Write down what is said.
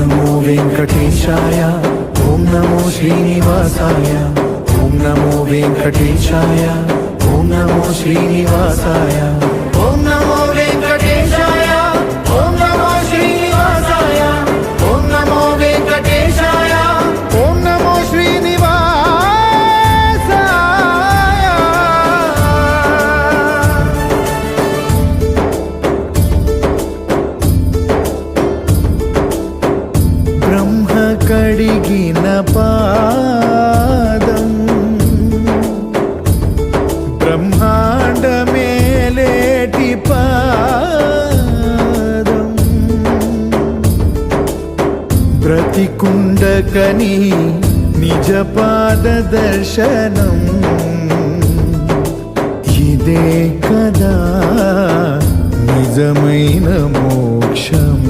నమో వెంకటేశాయ ఓం నమో శ్రీనివాసాయ ఓం నమో వెంకటేశాయ ఓం నమో శ్రీనివాసాయ ఓం నమో వెంకటేశాయ ఓం నమో శ్రీనివాసాయ ఓం నమో వెంకటేశాయ ఓం నమో శ్రీనివాసాయ బ్రహ్మ కడిగిన పాదం బ్రహ్మాండ మేలేటి పాదం బ్రతికుండకని నిజ పాద దర్శనం ఇదే కదా నిజమైన మోక్షం.